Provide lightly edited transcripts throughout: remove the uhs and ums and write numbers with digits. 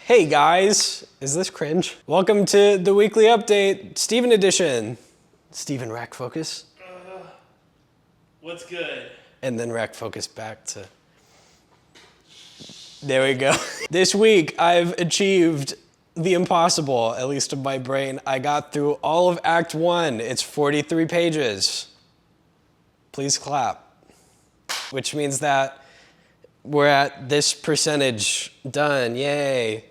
Hey guys, is this cringe? Welcome to the weekly update, Steven edition. Steven rack focus. What's good? And then rack focus back to. There we go. This week I've achieved the impossible, at least in my brain. I got through all of Act 1. It's 43 pages. Please clap. Which means that we're at this percentage done, yay.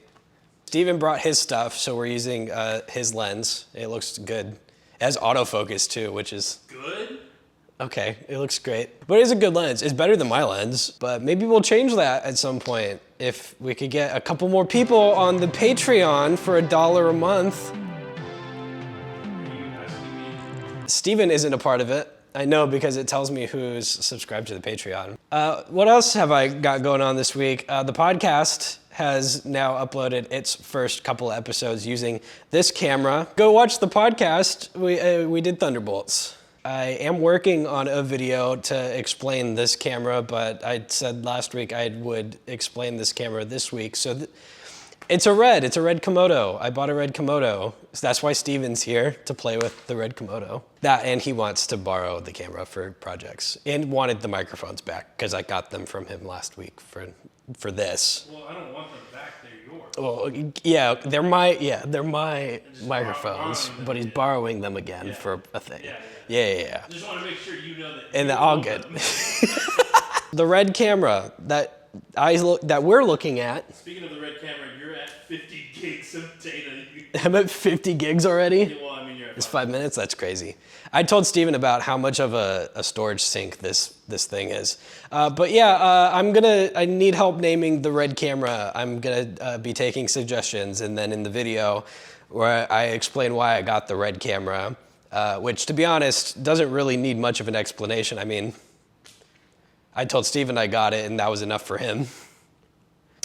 Steven brought his stuff, so we're using his lens. It looks good. It has autofocus too, which is... Good? Okay, it looks great. But it's a good lens. It's better than my lens, but maybe we'll change that at some point. If we could get a couple more people on the Patreon for $1 a month. Steven isn't a part of it. I know because it tells me who's subscribed to the Patreon. What else have I got going on this week? The podcast has now uploaded its first couple of episodes using this camera. Go watch the podcast. We did Thunderbolts. I am working on a video to explain this camera, but I said last week I would explain this camera this week. So it's a red Komodo. I bought a red Komodo. So that's why Steven's here, to play with the red Komodo. That, and he wants to borrow the camera for projects. And wanted the microphones back, because I got them from him last week for this. Well, I don't want them back, they're yours. Well, yeah, they're my microphones, but he's borrowing them again for a thing. Yeah. Just want to make sure you know that. And they're all good. The red camera that we're looking at. Speaking of the red camera, you're at 50 gigs of data. I'm at 50 gigs already. Well, I mean, you're at It's 5 minutes. That's crazy. I told Steven about how much of a storage sink this thing is. But yeah, I need help naming the red camera. I'm gonna be taking suggestions, and then in the video where I explain why I got the red camera, which to be honest, doesn't really need much of an explanation. I mean, I told Steven I got it and that was enough for him.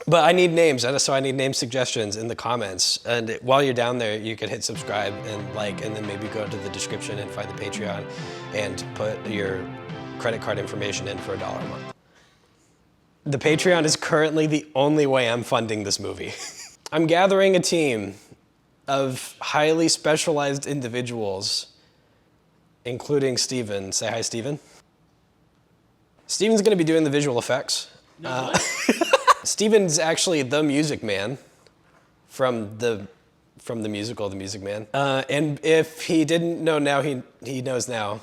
But I need names, so I need name suggestions in the comments. And while you're down there, you can hit subscribe and like, and then maybe go to the description and find the Patreon and put your credit card information in for $1 a month. The Patreon is currently the only way I'm funding this movie. I'm gathering a team of highly specialized individuals, including Steven. Say hi, Steven. Steven's gonna be doing the visual effects. No, Steven's actually the Music Man from the musical The Music Man. And if he didn't know now, he knows now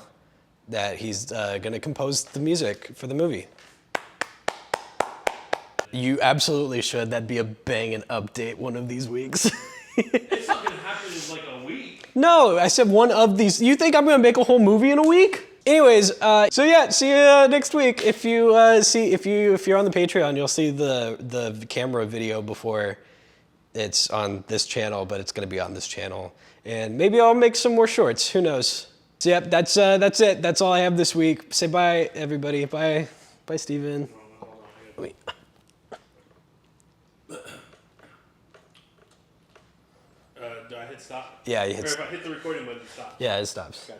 that he's gonna compose the music for the movie. You absolutely should. That'd be a banging update one of these weeks. It's not going to happen in like a week. No, I said one of these. You think I'm gonna make a whole movie in a week? Anyways, so yeah, see you next week. If you're on the Patreon, you'll see the camera video before it's on this channel, but it's gonna be on this channel. And maybe I'll make some more shorts. Who knows? So yep, that's it. That's all I have this week. Say bye, everybody. Bye, Steven. Do I hit stop? Yeah, you Or if I hit the recording button, stop. Yeah, it stops. Gotcha.